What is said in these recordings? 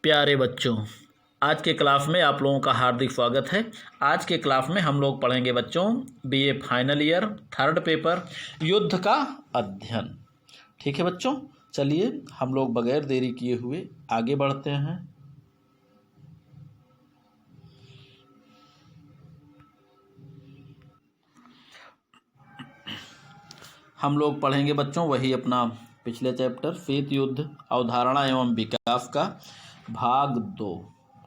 प्यारे बच्चों, आज के क्लास में आप लोगों का हार्दिक स्वागत है। आज के क्लास में हम लोग पढ़ेंगे बच्चों BA final year third paper युद्ध का अध्ययन। ठीक है बच्चों, चलिए हम लोग बगैर देरी किए हुए आगे बढ़ते हैं। हम लोग पढ़ेंगे बच्चों वही अपना पिछले चैप्टर शीत युद्ध अवधारणा एवं विकास का भाग 2।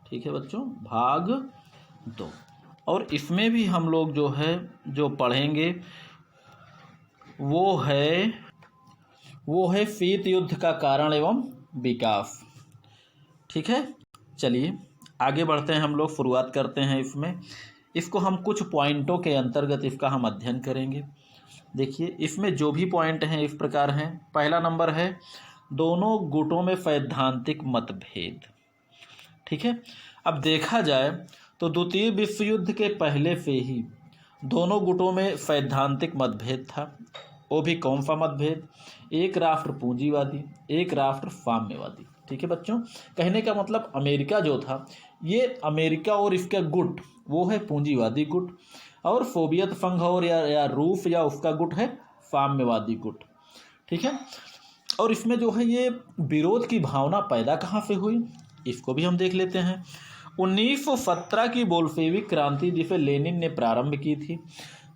ठीक है बच्चों, भाग 2। और इसमें भी हम लोग जो पढ़ेंगे वो है शीत युद्ध का कारण एवं विकास। ठीक है, चलिए आगे बढ़ते हैं। हम लोग शुरुआत करते हैं इसको हम कुछ पॉइंटों के अंतर्गत इसका हम अध्ययन करेंगे। देखिए, इसमें जो भी पॉइंट हैं इस प्रकार हैं। पहला नंबर है दोनों गुटों में सैद्धांतिक मतभेद। ठीक है, अब देखा जाए तो द्वितीय विश्व युद्ध के पहले से ही दोनों गुटों में सैद्धांतिक मतभेद था। वो भी कौन सा मतभेद? एक राष्ट्र पूंजीवादी, एक राष्ट्र साम्यवादी। ठीक है बच्चों, कहने का मतलब अमेरिका जो था, ये अमेरिका और इसका गुट वो है पूंजीवादी गुट, और सोवियत संघ और या रूस या उसका गुट है साम्यवादी गुट। ठीक है, और इसमें जो है ये विरोध की भावना पैदा कहाँ से हुई, इसको भी हम देख लेते हैं। 1917 की बोल्शेविक क्रांति जिसे लेनिन ने प्रारंभ की थी,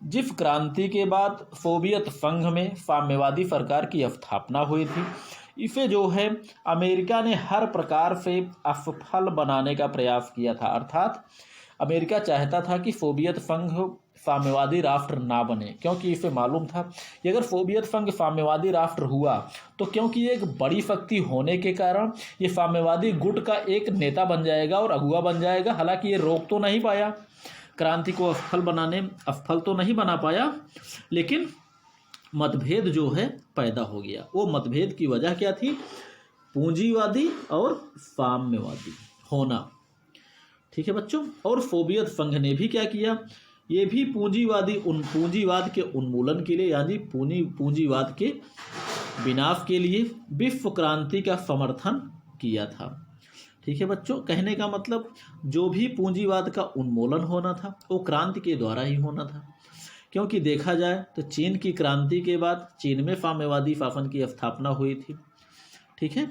जिस क्रांति के बाद सोवियत संघ में साम्यवादी सरकार की स्थापना हुई थी, इसे जो है अमेरिका ने हर प्रकार से असफल बनाने का प्रयास किया था। अर्थात अमेरिका चाहता था कि सोवियत संघ साम्यवादी राष्ट्र ना बने, क्योंकि इसे मालूम था कि अगर सोवियत संघ साम्यवादी राष्ट्र हुआ तो क्योंकि एक बड़ी शक्ति होने के कारण ये साम्यवादी गुट का एक नेता बन जाएगा और अगुवा बन जाएगा। हालांकि ये रोक तो नहीं पाया, क्रांति को असफल तो नहीं बना पाया, लेकिन मतभेद जो है पैदा हो गया। वो मतभेद की वजह क्या थी? पूंजीवादी और साम्यवादी होना। ठीक है बच्चों, और सोवियत संघ ने भी क्या किया? ये भी पूंजीवाद के उन्मूलन के लिए, यानी पूंजीवाद के विनाश के लिए विश्व क्रांति का समर्थन किया था। ठीक है बच्चों, कहने का मतलब जो भी पूंजीवाद का उन्मूलन होना था वो क्रांति के द्वारा ही होना था। क्योंकि देखा जाए तो चीन की क्रांति के बाद चीन में साम्यवादी शासन की स्थापना हुई थी। ठीक है,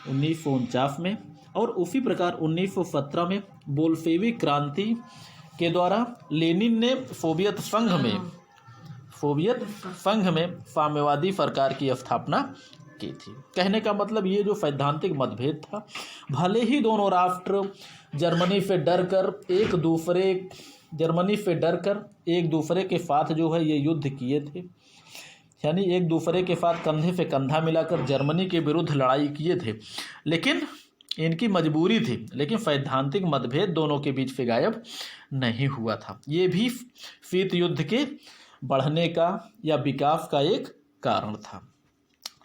1949 में, और उसी प्रकार 1917 में बोल्शेविक क्रांति के द्वारा लेनिन ने सोवियत संघ में साम्यवादी सरकार की स्थापना की थी। कहने का मतलब ये जो सैद्धांतिक मतभेद था, भले ही दोनों राष्ट्र जर्मनी से डरकर एक दूसरे के साथ जो है ये युद्ध किए थे, यानी एक दूसरे के साथ कंधे से कंधा मिलाकर जर्मनी के विरुद्ध लड़ाई किए थे, लेकिन इनकी मजबूरी थी। लेकिन सैद्धांतिक मतभेद दोनों के बीच से गायब नहीं हुआ था। ये भी शीत युद्ध के बढ़ने का या विकास का एक कारण था।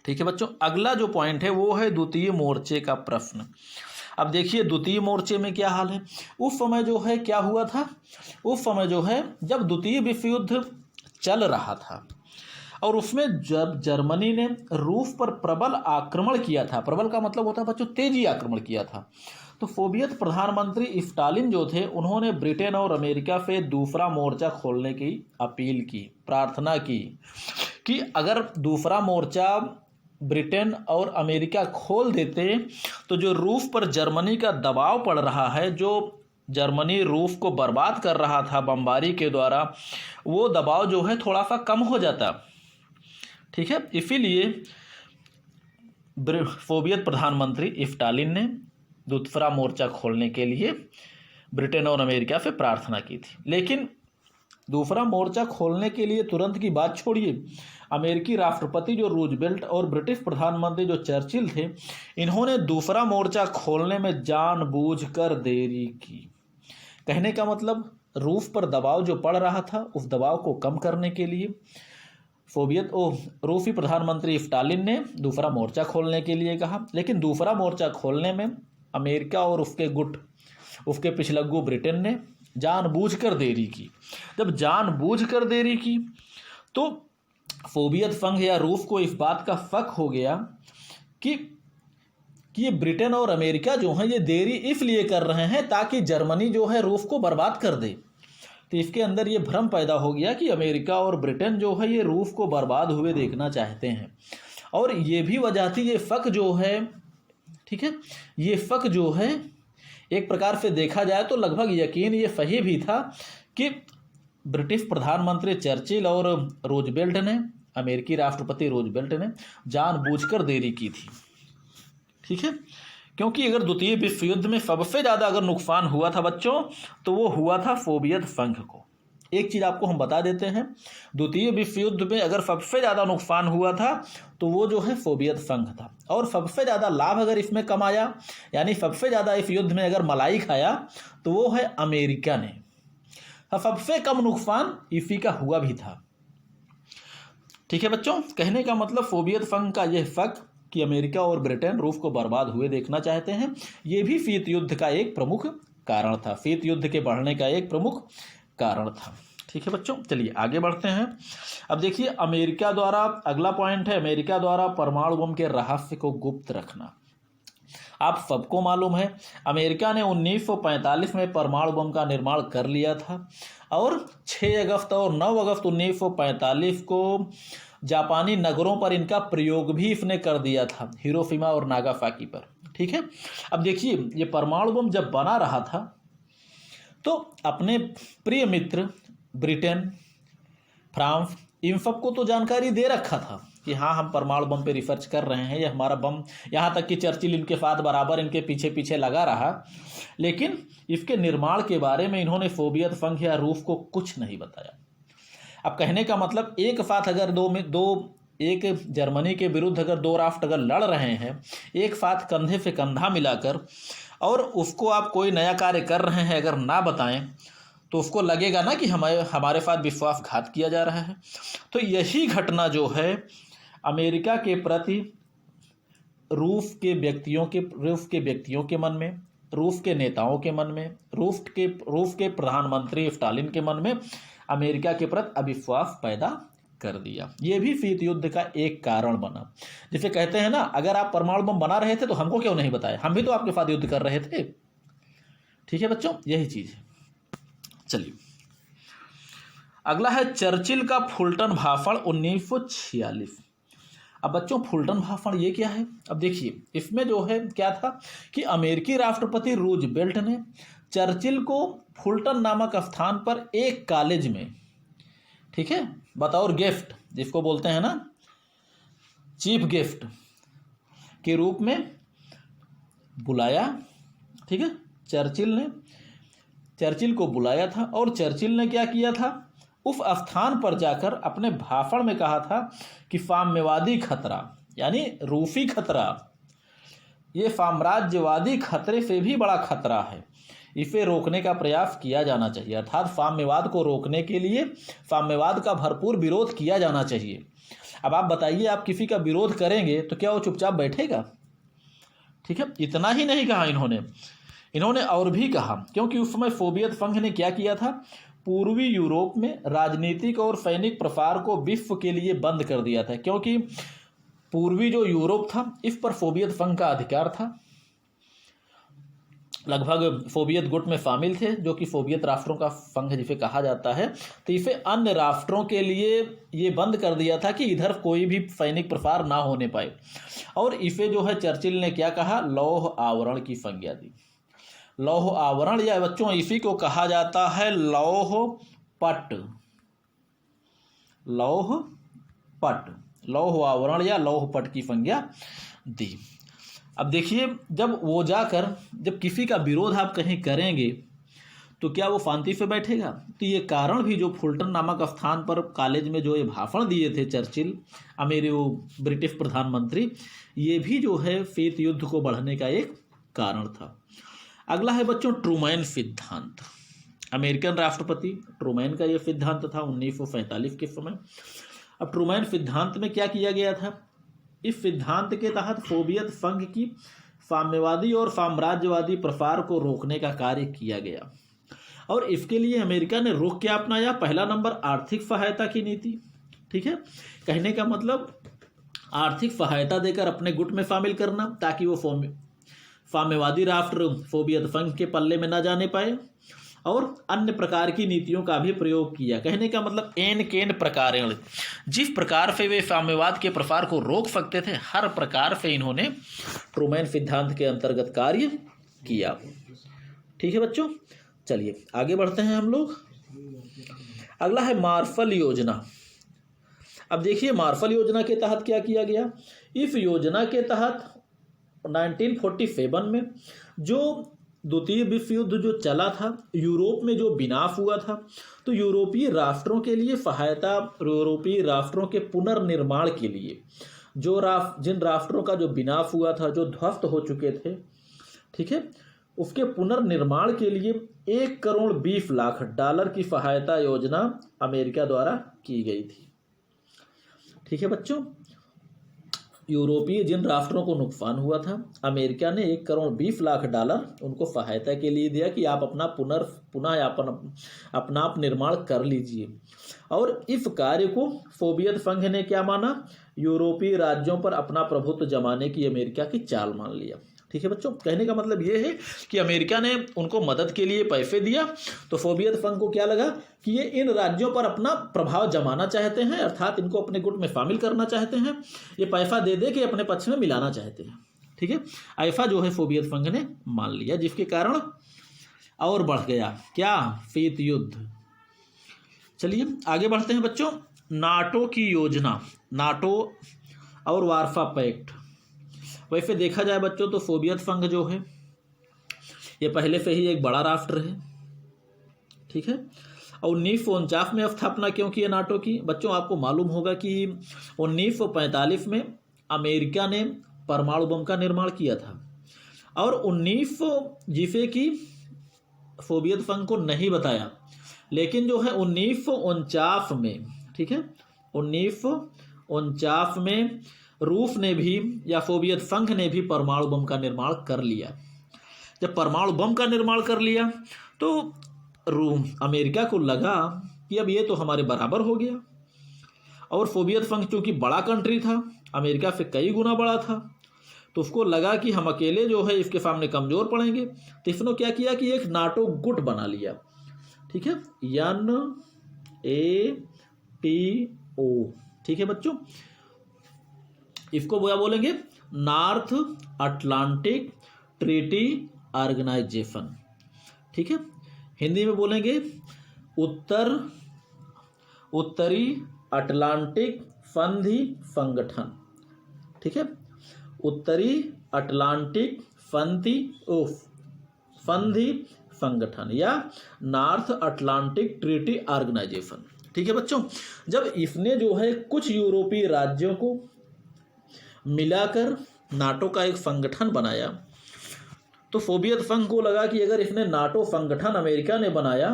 ठीक है बच्चों, अगला जो पॉइंट है वो है द्वितीय मोर्चे का प्रश्न। अब देखिए, द्वितीय मोर्चे में क्या हाल है। उस समय जो है क्या हुआ था, उस समय जो है जब द्वितीय विश्व युद्ध चल रहा था और उसमें जब जर्मनी ने रूस पर प्रबल आक्रमण किया था, प्रबल का मतलब होता है बच्चों तेजी आक्रमण किया था, तो सोवियत प्रधानमंत्री स्टालिन जो थे उन्होंने ब्रिटेन और अमेरिका से दूसरा मोर्चा खोलने की अपील की, प्रार्थना की कि अगर दूसरा मोर्चा ब्रिटेन और अमेरिका खोल देते तो जो रूस पर जर्मनी का दबाव पड़ रहा है, जो जर्मनी रूस को बर्बाद कर रहा था बमबारी के द्वारा, वो दबाव जो है थोड़ा सा कम हो जाता। ठीक है, इसीलिए सोवियत प्रधानमंत्री स्टालिन ने दूसरा मोर्चा खोलने के लिए ब्रिटेन और अमेरिका से प्रार्थना की थी। लेकिन दूसरा मोर्चा खोलने के लिए तुरंत की बात छोड़िए, अमेरिकी राष्ट्रपति जो रूजवेल्ट और ब्रिटिश प्रधानमंत्री जो चर्चिल थे, इन्होंने दूसरा मोर्चा खोलने में जानबूझकर देरी की। कहने का मतलब रूस पर दबाव जो पड़ रहा था उस दबाव को कम करने के लिए रूसी प्रधानमंत्री स्टालिन ने दूसरा मोर्चा खोलने के लिए कहा। लेकिन दूसरा मोर्चा खोलने में अमेरिका और उसके पिछलग्गू ब्रिटेन ने जानबूझकर देरी की। जब जानबूझकर देरी की तो सोवियत संघ या रूस को इस बात का शक हो गया कि कि ये ब्रिटेन और अमेरिका जो है ये देरी इसलिए कर रहे हैं ताकि जर्मनी जो है रूस को बर्बाद कर दे। तो इसके अंदर ये भ्रम पैदा हो गया कि अमेरिका और ब्रिटेन जो है ये रूस को बर्बाद हुए देखना चाहते हैं। और ये भी वजह थी, ये फक जो है, ठीक है, ये फक जो है एक प्रकार से देखा जाए तो लगभग यकीन ये सही भी था कि ब्रिटिश प्रधानमंत्री चर्चिल और रूजवेल्ट ने, अमेरिकी राष्ट्रपति रूजवेल्ट ने जानबूझकर देरी की थी, ठीक है। क्योंकि अगर द्वितीय विश्व युद्ध में सबसे ज़्यादा अगर नुकसान हुआ था बच्चों तो वो हुआ था सोवियत संघ को। एक चीज़ आपको हम बता देते हैं, द्वितीय विश्व युद्ध में अगर सबसे ज़्यादा नुकसान हुआ था तो वो जो है सोवियत संघ था। और सबसे ज़्यादा लाभ अगर इसमें कमाया, यानी सबसे ज़्यादा इस युद्ध में अगर मलाई खाया तो वो है अमेरिका ने। सबसे कम नुकसान इसी का हुआ भी था, ठीक है बच्चों। कहने का मतलब सोवियत संघ का यह शक कि अमेरिका और ब्रिटेन रूस को बर्बाद हुए देखना चाहते हैं, ये भी शीत युद्ध का एक प्रमुख कारण था, शीत युद्ध के बढ़ने का एक प्रमुख कारण था, ठीक है बच्चों। चलिए आगे बढ़ते हैं। अब देखिए अमेरिका द्वारा, अगला पॉइंट है अमेरिका द्वारा परमाणु बम के रहस्य को गुप्त रखना। आप सबको मालूम है अमेरिका ने 1945 में परमाणु बम का निर्माण कर लिया था और 6 अगस्त और 9 अगस्त 1945 को जापानी नगरों पर इनका प्रयोग भी इसने कर दिया था, हिरोशिमा और नागासाकी पर, ठीक है। अब देखिए ये परमाणु बम जब बना रहा था तो अपने प्रिय मित्र ब्रिटेन, फ्रांस, इन सबको तो जानकारी दे रखा था कि हाँ हम परमाणु बम पे रिसर्च कर रहे हैं, ये हमारा बम, यहाँ तक कि चर्चिल इनके साथ बराबर इनके पीछे पीछे लगा रहा, लेकिन इसके निर्माण के बारे में इन्होंने सोवियत संघ या रूस को कुछ नहीं बताया। अब कहने का मतलब एक साथ अगर एक जर्मनी के विरुद्ध अगर दो राष्ट्र अगर लड़ रहे हैं एक साथ कंधे से कंधा मिलाकर, और उसको आप कोई नया कार्य कर रहे हैं अगर ना बताएं तो उसको लगेगा ना कि हमारे साथ विश्वासघात किया जा रहा है। तो यही घटना जो है अमेरिका के प्रति रूस के व्यक्तियों के मन में, रूस के नेताओं के मन में, रूस के प्रधानमंत्री स्टालिन के मन में अमेरिका के प्रति अविश्वास पैदा कर दिया। ये भी शीत युद्ध का एक कारण बना। जिसे कहते हैं ना, अगर आप परमाणु बम बना रहे थे तो हमको क्यों नहीं बताया, हम भी तो आपके साथ युद्ध कर रहे थे, ठीक है बच्चों, यही चीज है। चलिए अगला है चर्चिल का फुलटन भाषण 1946। अब बच्चों फुलटन भाषण ये क्या है? अब देखिए इसमें जो है क्या था कि अमेरिकी राष्ट्रपति रूजवेल्ट ने चर्चिल को फुलटन नामक स्थान पर एक कॉलेज में, ठीक है, बतौर गेस्ट, जिसको बोलते हैं ना चीफ गेस्ट के रूप में बुलाया, ठीक है। चर्चिल को बुलाया था और चर्चिल ने क्या किया था, उस स्थान पर जाकर अपने भाषण में कहा था कि साम्यवादी खतरा, यानी रूसी खतरा, ये साम्राज्यवादी खतरे से भी बड़ा खतरा है, इसे रोकने का प्रयास किया जाना चाहिए। अर्थात साम्यवाद को रोकने के लिए साम्यवाद का भरपूर विरोध किया जाना चाहिए। अब आप बताइए, आप किसी का विरोध करेंगे तो क्या वो चुपचाप बैठेगा? ठीक है, इतना ही नहीं कहा इन्होंने और भी कहा, क्योंकि उस समय सोवियत संघ ने क्या किया था, पूर्वी यूरोप में राजनीतिक और सैनिक प्रसार को विश्व के लिए बंद कर दिया था, क्योंकि पूर्वी जो यूरोप था इस पर सोवियत संघ का अधिकार था। लगभग सोवियत गुट में शामिल थे, जो कि सोवियत राष्ट्रों का संघ जिसे कहा जाता है। तो इसे अन्य राष्ट्रों के लिए ये बंद कर दिया था कि इधर कोई भी सैनिक प्रसार ना होने पाए। और इसे जो है चर्चिल ने क्या कहा, लौह आवरण की संज्ञा दी। लौह आवरण, या बच्चों इसी को कहा जाता है लौह पट, लौह आवरण या लौह पट की संज्ञा दी। अब देखिए, जब किसी का विरोध आप कहीं करेंगे तो क्या वो शांति से बैठेगा? तो ये कारण भी, जो फुलटन नामक स्थान पर कॉलेज में जो ये भाषण दिए थे चर्चिल, ब्रिटिश प्रधानमंत्री, ये भी जो है शीत युद्ध को बढ़ने का एक कारण था। अगला है बच्चों ट्रूमैन सिद्धांत। अमेरिकन राष्ट्रपति ट्रूमैन का ये सिद्धांत था 1947 के समय। अब ट्रूमैन सिद्धांत में क्या किया गया था, इस सिद्धांत के तहत सोवियत संघ की साम्यवादी और साम्राज्यवादी प्रसार को रोकने का कार्य किया गया। और इसके लिए अमेरिका ने रुख क्या अपनाया, पहला नंबर आर्थिक सहायता की नीति। ठीक है, कहने का मतलब आर्थिक सहायता देकर अपने गुट में शामिल करना, ताकि वो साम्यवादी राष्ट्र सोवियत संघ के पल्ले में न जाने पाए और अन्य प्रकार की नीतियों का भी प्रयोग किया। कहने का मतलब एन केन प्रकारेण, जिस प्रकार से वे साम्यवाद के प्रसार को रोक सकते थे हर प्रकार से इन्होंने ट्रूमैन सिद्धांत के अंतर्गत कार्य किया। ठीक है बच्चों, चलिए आगे बढ़ते हैं हम लोग। अगला है मार्शल योजना। अब देखिए मार्शल योजना के तहत क्या किया गया। इस योजना के तहत 1947 में जो द्वितीय विश्व युद्ध जो चला था, यूरोप में जो विनाश हुआ था, तो यूरोपीय राष्ट्रों के लिए सहायता, यूरोपीय राष्ट्रों के पुनर्निर्माण के लिए जिन राष्ट्रों का जो विनाश हुआ था, जो ध्वस्त हो चुके थे, ठीक है, उसके पुनर्निर्माण के लिए 1,20,00,000 डॉलर की सहायता योजना अमेरिका द्वारा की गई थी। ठीक है बच्चों, यूरोपीय जिन राष्ट्रों को नुकसान हुआ था, अमेरिका ने 1,20,00,000 डॉलर उनको सहायता के लिए दिया कि आप अपना आप निर्माण कर लीजिए। और इस कार्य को सोवियत संघ ने क्या माना, यूरोपीय राज्यों पर अपना प्रभुत्व जमाने की अमेरिका की चाल मान लिया। ठीक है बच्चों, कहने का मतलब ये है कि अमेरिका ने उनको मदद के लिए पैसे दिया, तो सोवियत संघ को क्या लगा कि ये इन राज्यों पर अपना प्रभाव जमाना चाहते हैं, अर्थात इनको अपने गुट में शामिल करना चाहते हैं, ये पैसा दे दे के अपने पक्ष में मिलाना चाहते हैं। ठीक है, ऐसा जो है सोवियत संघ ने मान लिया, जिसके कारण और बढ़ गया क्या, शीत युद्ध। चलिए आगे बढ़ते हैं बच्चों। नाटो की योजना, नाटो और वार्सा पैक्ट। वैसे देखा जाए बच्चों तो सोवियत संघ जो है ये पहले से ही एक बड़ा राष्ट्र है। ठीक है, और 1949 में स्थापना क्यों की है नाटो की। बच्चों आपको मालूम होगा कि 1945 में अमेरिका ने परमाणु बम का निर्माण किया था, और 1900 जिसे कि सोवियत संघ को नहीं बताया, लेकिन जो है 1949 में, ठीक है, 1949 में रूस ने भी या सोवियत संघ ने भी परमाणु बम का निर्माण कर लिया। जब परमाणु बम का निर्माण कर लिया तो अमेरिका को लगा कि अब ये तो हमारे बराबर हो गया, और सोवियत संघ चूंकि बड़ा कंट्री था, अमेरिका से कई गुना बड़ा था, तो उसको लगा कि हम अकेले जो है इसके सामने कमज़ोर पड़ेंगे। तो इसने क्या किया कि एक नाटो गुट बना लिया। ठीक है, NATO। ठीक है बच्चों, इसको क्या बोलेंगे, नॉर्थ अटलांटिक ट्रीटी ऑर्गेनाइजेशन। ठीक है, हिंदी में बोलेंगे उत्तरी अटलांटिक संधि संगठन। ठीक है, उत्तरी अटलांटिक संधि संगठन या नॉर्थ अटलांटिक ट्रीटी ऑर्गेनाइजेशन। ठीक है बच्चों, जब इसने जो है कुछ यूरोपीय राज्यों को मिलाकर नाटो का एक संगठन बनाया, तो सोवियत संघ को लगा कि अगर इसने नाटो संगठन अमेरिका ने बनाया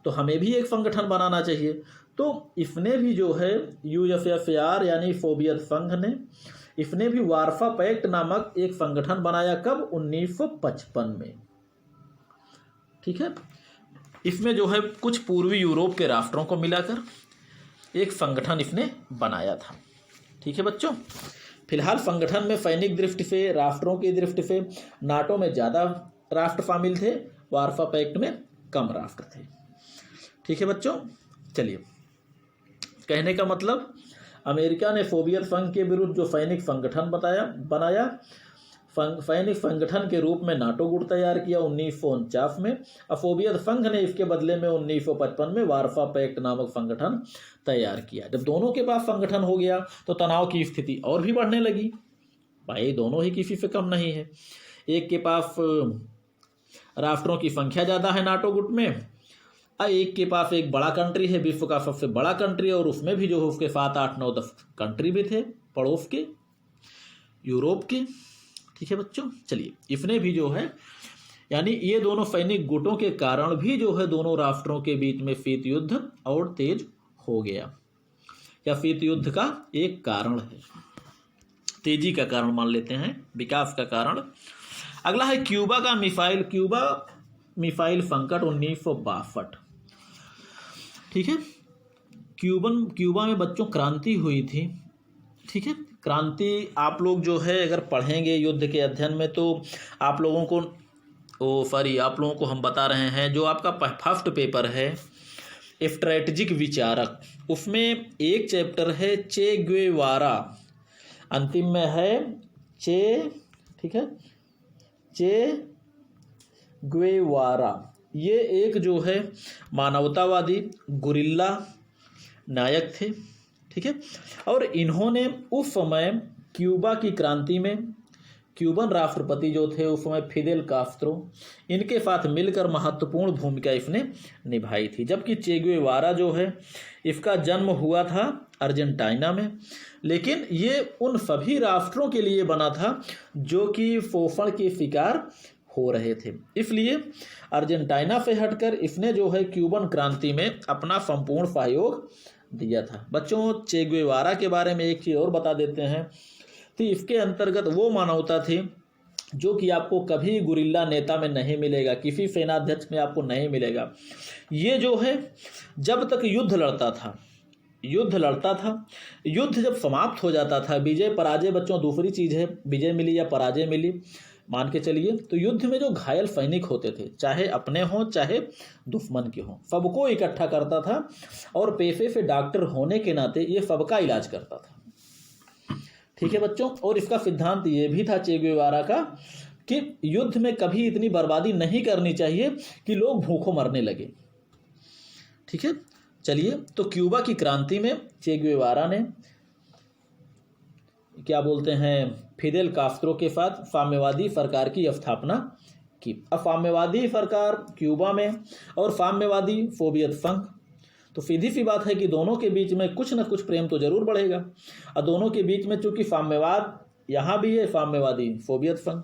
तो हमें भी एक संगठन बनाना चाहिए। तो इसने भी जो है USSR यानी सोवियत संघ ने, इसने भी वार्सा पैक्ट नामक एक संगठन बनाया। कब, 1955 में। ठीक है, इसमें जो है कुछ पूर्वी यूरोप के राष्ट्रों को मिलाकर एक संगठन इसने बनाया था। ठीक है बच्चों, फिलहाल संगठन में सैनिक दृष्टि से, राष्ट्रों की दृष्टि से नाटो में ज़्यादा राष्ट्र शामिल थे, वार्सा पैक्ट में कम राष्ट्र थे। ठीक है बच्चों, चलिए, कहने का मतलब अमेरिका ने सोवियत संघ के विरुद्ध जो सैनिक संगठन बनाया, सैनिक संगठन के रूप में नाटो गुट तैयार किया 1949 में, और सोवियत संघ ने इसके बदले में 1955 में वार्सा पैक्ट नामक संगठन तैयार किया। जब दोनों के पास संगठन हो गया तो तनाव की स्थिति और भी बढ़ने लगी। भाई दोनों ही किसी से कम नहीं है, एक के पास राष्ट्रों की संख्या ज़्यादा है नाटो गुट में, और एक के पास एक बड़ा कंट्री है, विश्व का सबसे बड़ा कंट्री, और उसमें भी जो है उसके 7, 8, 9, 10 कंट्री भी थे पड़ोस के, यूरोप के। ठीक है बच्चों, चलिए, इसने भी जो है, यानी ये दोनों सैनिक गुटों के कारण भी जो है दोनों राष्ट्रों के बीच में शीत युद्ध और तेज हो गया। या शीत युद्ध का एक कारण है, तेजी का कारण मान लेते हैं, विकास का कारण। अगला है क्यूबा का मिसाइल संकट 1962। ठीक है, क्यूबा में बच्चों क्रांति हुई थी। ठीक है, क्रांति आप लोग जो है अगर पढ़ेंगे युद्ध के अध्ययन में तो आप लोगों को आप लोगों को हम बता रहे हैं, जो आपका फर्स्ट पेपर है स्ट्रैटेजिक विचारक, उसमें एक चैप्टर है चे गुएवारा, अंतिम में है चे, ठीक है, चे गुएवारा। ये एक जो है मानवतावादी गुरिल्ला नायक थे, ठीक है। और इन्होंने उस समय क्यूबा की क्रांति में क्यूबन राष्ट्रपति जो थे उस समय फिदेल कास्त्रो, इनके साथ मिलकर महत्वपूर्ण भूमिका इसने निभाई थी। जबकि चे गुएवारा जो है इसका जन्म हुआ था अर्जेंटीना में, लेकिन ये उन सभी राष्ट्रों के लिए बना था जो कि शोषण के शिकार हो रहे थे। इसलिए अर्जेंटीना से हटकर इसने जो है क्यूबन क्रांति में अपना संपूर्ण सहयोग दिया था। बच्चों, चे गुएवारा के बारे में एक चीज़ और बता देते हैं, तो इसके अंतर्गत वो मानवता थी जो कि आपको कभी गुरिल्ला नेता में नहीं मिलेगा, किसी सेनाध्यक्ष में आपको नहीं मिलेगा। ये जो है जब तक युद्ध लड़ता था, युद्ध जब समाप्त हो जाता था, विजय पराजय बच्चों दूसरी चीज़ है, विजय मिली या पराजय मिली मान के चलिए, तो युद्ध में जो घायल सैनिक होते थे, चाहे अपने हों चाहे दुश्मन के हों, सबको इकट्ठा करता था और पेशे से डॉक्टर होने के नाते ये सबका इलाज करता था, ठीक है बच्चों। और इसका सिद्धांत ये भी था चे गुएवारा का कि युद्ध में कभी इतनी बर्बादी नहीं करनी चाहिए कि लोग भूखों मरने लगे, ठीक है। चलिए, तो क्यूबा की क्रांति में चे गुएवारा ने क्या बोलते हैं फिदेल कास्त्रो के साथ साम्यवादी सरकार की स्थापना की। अब साम्यवादी सरकार क्यूबा में और साम्यवादी सोवियत संघ, तो सीधी सी बात है कि दोनों के बीच में कुछ न कुछ प्रेम तो जरूर बढ़ेगा। और दोनों के बीच में चूंकि साम्यवाद यहाँ भी है, साम्यवादी सोवियत संघ,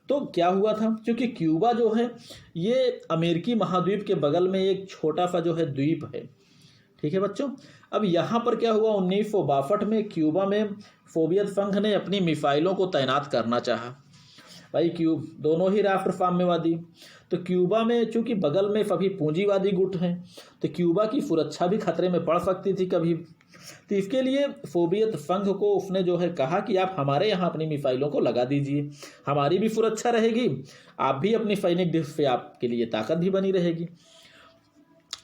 तो क्या हुआ था, क्योंकि क्यूबा जो है ये अमेरिकी महाद्वीप के बगल में एक छोटा सा जो है द्वीप है, ठीक है बच्चों। अब यहाँ पर क्या हुआ, 1962 में क्यूबा में सोवियत संघ ने अपनी मिसाइलों को तैनात करना चाहा। भाई दोनों ही राष्ट्र साम्यवादी, तो क्यूबा में चूंकि बगल में सभी पूंजीवादी गुट हैं, तो क्यूबा की सुरक्षा भी खतरे में पड़ सकती थी कभी। तो इसके लिए सोवियत संघ को उसने जो है कहा कि आप हमारे यहाँ अपनी मिसाइलों को लगा दीजिए, हमारी भी सुरक्षा रहेगी, आप भी अपनी सैनिक दृष्टि से आपके लिए ताकत भी बनी रहेगी।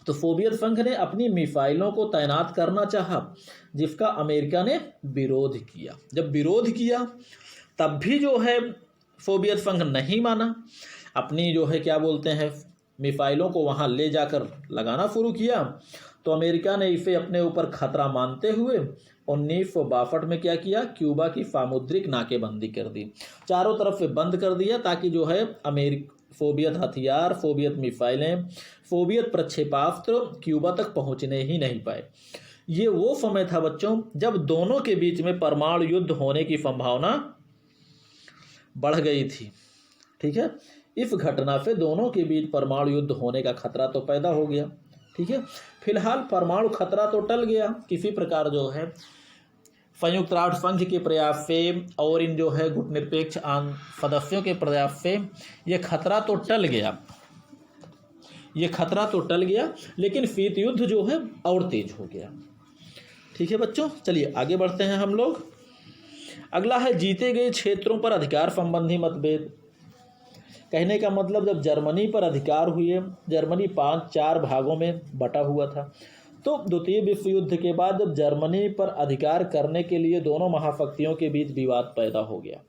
तो सोवियत संघ ने अपनी मिसाइलों को तैनात करना चाहा, जिसका अमेरिका ने विरोध किया। जब विरोध किया तब भी जो है सोवियत संघ नहीं माना, अपनी जो है क्या बोलते हैं मिसाइलों को वहां ले जाकर लगाना शुरू किया। तो अमेरिका ने इसे अपने ऊपर खतरा मानते हुए 1962 में क्या किया, क्यूबा की सामुद्रिक नाकेबंदी कर दी, चारों तरफ से बंद कर दिया, ताकि जो है सोवियत हथियार, सोवियत मिसाइलें, सोवियत प्रक्षेपास्त्र क्यूबा तक पहुंचने ही नहीं पाए। ये वो समय था बच्चों जब दोनों के बीच में परमाणु युद्ध होने की संभावना बढ़ गई थी, ठीक है। इस घटना से दोनों के बीच परमाणु युद्ध होने का खतरा तो पैदा हो गया, ठीक है। फिलहाल परमाणु खतरा तो टल गया, किसी प्रकार जो है संयुक्त राष्ट्र संघ के प्रयास से और इन जो है गुटनिरपेक्ष सदस्यों के प्रयास से ये खतरा तो टल गया, लेकिन शीत युद्ध जो है और तेज हो गया, ठीक है बच्चों। चलिए आगे बढ़ते हैं हम लोग। अगला है जीते गए क्षेत्रों पर अधिकार संबंधी मतभेद। कहने का मतलब जब जर्मनी पर अधिकार हुए, जर्मनी 5-4 भागों में बटा हुआ था, तो द्वितीय विश्व युद्ध के बाद जब जर्मनी पर अधिकार करने के लिए दोनों महाशक्तियों के बीच विवाद पैदा हो गया।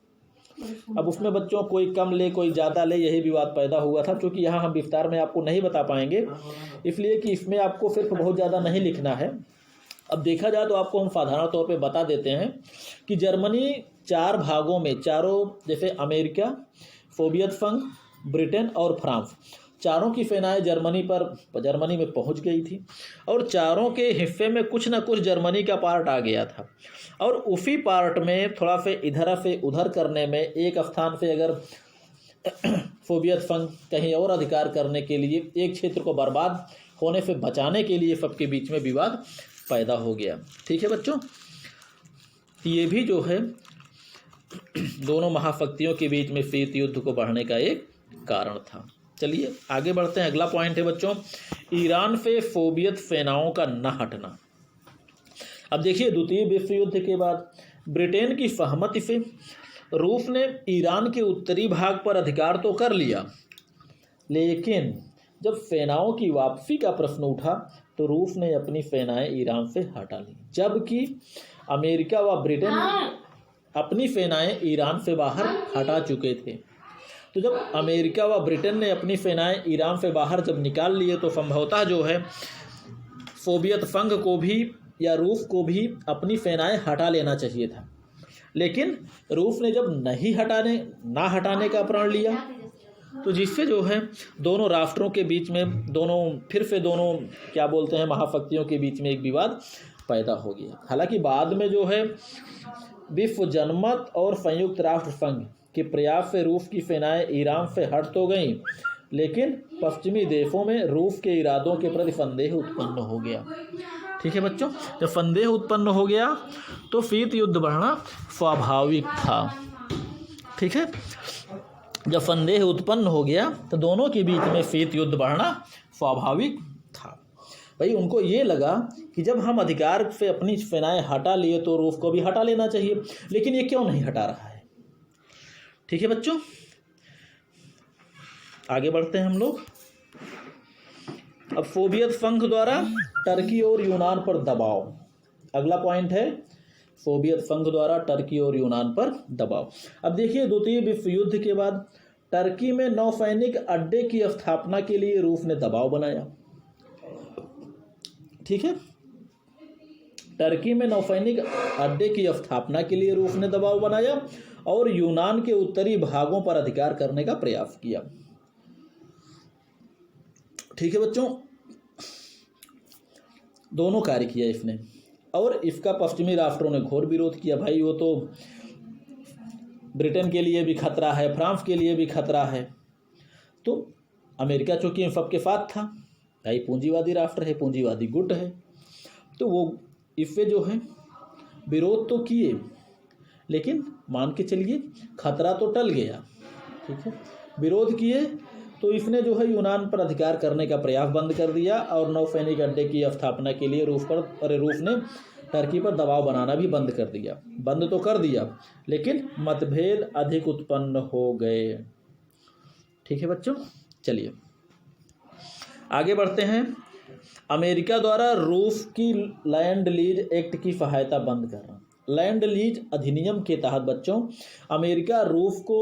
अब उसमें बच्चों कोई कम ले कोई ज़्यादा ले, यही विवाद पैदा हुआ था। क्योंकि यहाँ हम विस्तार में आपको नहीं बता पाएंगे, इसलिए कि इसमें आपको सिर्फ बहुत ज़्यादा नहीं लिखना है। अब देखा जाए तो आपको हम साधारण तौर पे बता देते हैं कि जर्मनी 4 भागों में, चारों जैसे अमेरिका, सोवियत संघ, ब्रिटेन और फ्रांस, चारों की सेनाएं जर्मनी में पहुंच गई थी और चारों के हिस्से में कुछ ना कुछ जर्मनी का पार्ट आ गया था। और उसी पार्ट में थोड़ा से इधर से उधर करने में, एक स्थान से अगर सोवियत संघ कहीं और अधिकार करने के लिए, एक क्षेत्र को बर्बाद होने से बचाने के लिए सबके बीच में विवाद पैदा हो गया, ठीक है बच्चों। ये भी जो है दोनों महाशक्तियों के बीच में शीत युद्ध को बढ़ने का एक कारण था। चलिए आगे बढ़ते हैं। अगला पॉइंट है बच्चों, ईरान से सोवियत सेनाओं का न हटना। अब देखिए, द्वितीय विश्व युद्ध के बाद ब्रिटेन की सहमति से रूस ने ईरान के उत्तरी भाग पर अधिकार तो कर लिया, लेकिन जब सेनाओं की वापसी का प्रश्न उठा तो रूस ने अपनी सेनाएं ईरान से हटा ली, जबकि अमेरिका व ब्रिटेन अपनी सेनाएं ईरान से बाहर हटा चुके थे। तो जब अमेरिका व ब्रिटेन ने अपनी सेनाएं ईरान से बाहर जब निकाल लिए तो संभवतः जो है सोवियत संघ को भी या रूस को भी अपनी सेनाएं हटा लेना चाहिए था, लेकिन रूस ने जब ना हटाने का प्रण लिया तो जिससे जो है दोनों राष्ट्रों के बीच में दोनों क्या बोलते हैं महाशक्तियों के बीच में एक विवाद पैदा हो गया। हालांकि बाद में जो है विश्व जनमत और संयुक्त राष्ट्र संघ के प्रयास से रूस की सेनाएं ईरान से हट तो गईं, लेकिन पश्चिमी देशों में रूस के इरादों के प्रति संदेह उत्पन्न हो गया। ठीक है बच्चों, जब संदेह उत्पन्न हो गया तो शीत युद्ध बढ़ना स्वाभाविक था। ठीक है, जब संदेह उत्पन्न हो गया तो दोनों के बीच में शीत युद्ध बढ़ना स्वाभाविक था। भाई उनको ये लगा कि जब हम अधिकार से अपनी सेनाएं हटा लिए तो रूस को भी हटा लेना चाहिए, लेकिन ये क्यों नहीं हटा रहा है। ठीक है बच्चों, आगे बढ़ते हैं हम लोग। अब सोवियत संघ द्वारा टर्की और यूनान पर दबाव, अगला पॉइंट है सोवियत संघ द्वारा टर्की और यूनान पर दबाव। अब देखिए द्वितीय विश्व युद्ध के बाद टर्की में नौसैनिक अड्डे की स्थापना के लिए रूस ने दबाव बनाया। ठीक है, टर्की में नौसैनिक अड्डे की स्थापना के लिए रूस ने दबाव बनाया और यूनान के उत्तरी भागों पर अधिकार करने का प्रयास किया। ठीक है बच्चों, दोनों कार्य किया इसने और इसका पश्चिमी राष्ट्रों ने घोर विरोध किया। भाई वो तो ब्रिटेन के लिए भी खतरा है, फ्रांस के लिए भी खतरा है। तो अमेरिका चूंकि इन सबके साथ था, भाई पूंजीवादी राष्ट्र है, पूंजीवादी गुट है, तो वो इससे जो है विरोध तो किए, लेकिन मान के चलिए खतरा तो टल गया। ठीक है, विरोध किए तो इसने जो है यूनान पर अधिकार करने का प्रयास बंद कर दिया और नौसैनिक अड्डे की स्थापना के लिए रूस ने टर्की पर दबाव बनाना भी बंद कर दिया। बंद तो कर दिया, लेकिन मतभेद अधिक उत्पन्न हो गए। ठीक है बच्चों, चलिए आगे बढ़ते हैं। अमेरिका द्वारा रूस की लैंड लीज एक्ट की सहायता बंद करना। लैंड लीज अधिनियम के तहत बच्चों अमेरिका रूस को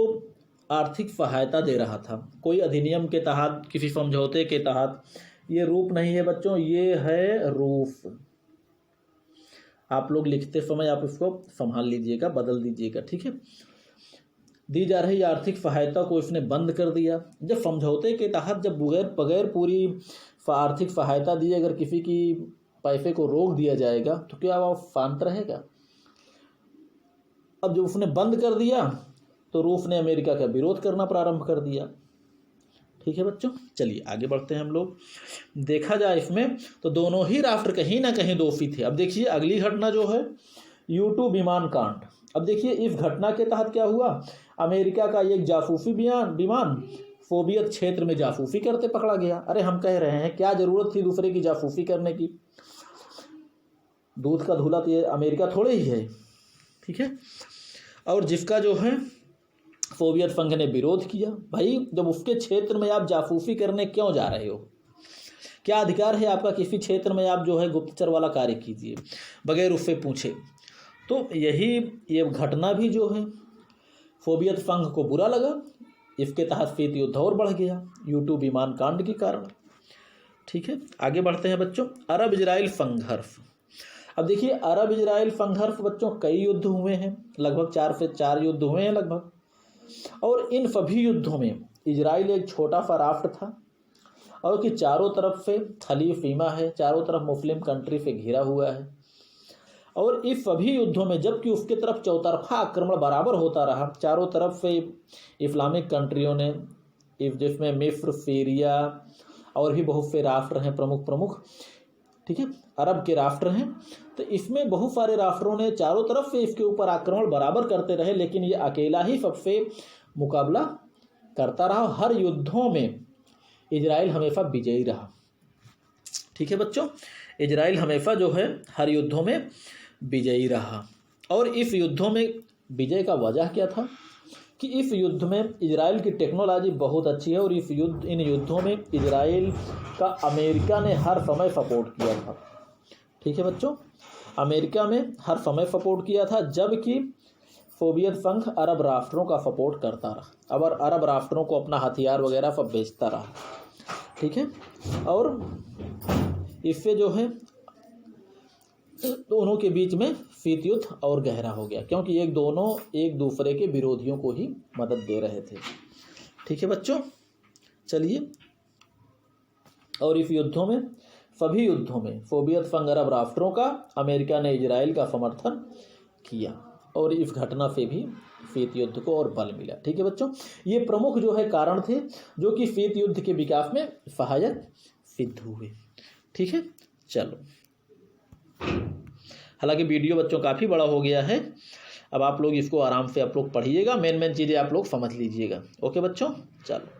आर्थिक सहायता दे रहा था। कोई अधिनियम के तहत, किसी समझौते के तहत, ये रूप नहीं है बच्चों, ये है रूस। आप लोग लिखते समय आप इसको संभाल लीजिएगा, बदल दीजिएगा। ठीक है, दी जा रही आर्थिक सहायता को इसने बंद कर दिया। जब समझौते के तहत जब बगैर पूरी आर्थिक सहायता दिए अगर किसी की पैसे को रोक दिया जाएगा तो क्या वह शांत रहेगा। अब जब उसने बंद कर दिया तो रूस ने अमेरिका का विरोध करना प्रारंभ कर दिया। ठीक है बच्चों, चलिए आगे बढ़ते हैं हम लोग। देखा जाए इसमें तो दोनों ही राष्ट्र कहीं ना कहीं दोषी थे। अब देखिए अगली घटना जो है U-2 विमान कांड। अब देखिए इस घटना के तहत क्या हुआ, अमेरिका का एक जासूसी विमान सोवियत क्षेत्र में जासूसी करते पकड़ा गया। अरे हम कह रहे हैं क्या जरूरत थी दूसरे की जासूसी करने की, दूध का धूला तो ये अमेरिका थोड़े ही है। ठीक है, और जिसका जो है सोवियत संघ ने विरोध किया। भाई जब उसके क्षेत्र में आप जासूसी करने क्यों जा रहे हो, क्या अधिकार है आपका किसी क्षेत्र में आप जो है गुप्तचर वाला कार्य कीजिए बगैर उससे पूछे। तो ये घटना भी जो है सोवियत संघ को बुरा लगा, इसके तहत शीत युद्ध और बढ़ गया U-2 विमान कांड के कारण। ठीक है, आगे बढ़ते हैं बच्चों। अरब इजराइल संघर्ष। अब देखिए अरब इजराइल संघर्ष बच्चों कई युद्ध हुए हैं, लगभग 4 से 4 युद्ध हुए हैं लगभग, और इन सभी युद्धों में इजराइल एक छोटा सा राष्ट्र था और कि चारों तरफ से थली सीमा है, चारों तरफ मुस्लिम कंट्री से घिरा हुआ है। और इस सभी युद्धों में जबकि उसके तरफ चौतरफा आक्रमण बराबर होता रहा, चारों तरफ से इस्लामिक कंट्रियों ने, जिसमें मिस्र, सीरिया और भी बहुत से राष्ट्र हैं प्रमुख, ठीक है, अरब के राष्ट्र हैं, तो इसमें बहुत सारे राष्ट्रों ने चारों तरफ से इसके ऊपर आक्रमण बराबर करते रहे, लेकिन ये अकेला ही सबसे मुकाबला करता रहा। हर युद्धों में इजराइल हमेशा विजयी रहा। ठीक है बच्चों, इजराइल हमेशा जो है हर युद्धों में विजयी रहा। और इस युद्धों में विजय का वजह क्या था कि इस युद्ध में इजराइल की टेक्नोलॉजी बहुत अच्छी है और इन युद्धों में इजराइल का अमेरिका ने हर समय सपोर्ट किया था। ठीक है बच्चों, अमेरिका में हर समय सपोर्ट किया था, जबकि सोवियत संघ अरब राष्ट्रों का सपोर्ट करता रहा और अरब राष्ट्रों को अपना हथियार वगैरह सब बेचता रहा। ठीक है, और इससे जो है दोनों के बीच में शीत युद्ध और गहरा हो गया, क्योंकि दोनों एक दूसरे के विरोधियों को ही मदद दे रहे थे। ठीक है बच्चों, चलिए, और इस युद्धों में सभी युद्धों में सोवियत संघ अरब राष्ट्रों का, अमेरिका ने इजराइल का समर्थन किया और इस घटना से भी शीत युद्ध को और बल मिला। ठीक है बच्चों, ये प्रमुख जो है कारण थे जो कि शीत युद्ध के विकास में सहायक सिद्ध हुए। ठीक है, चलो, हालांकि वीडियो बच्चों काफ़ी बड़ा हो गया है, अब आप लोग इसको आराम से आप लोग पढ़िएगा, मेन चीज़ें आप लोग समझ लीजिएगा। ओके बच्चों, चलो।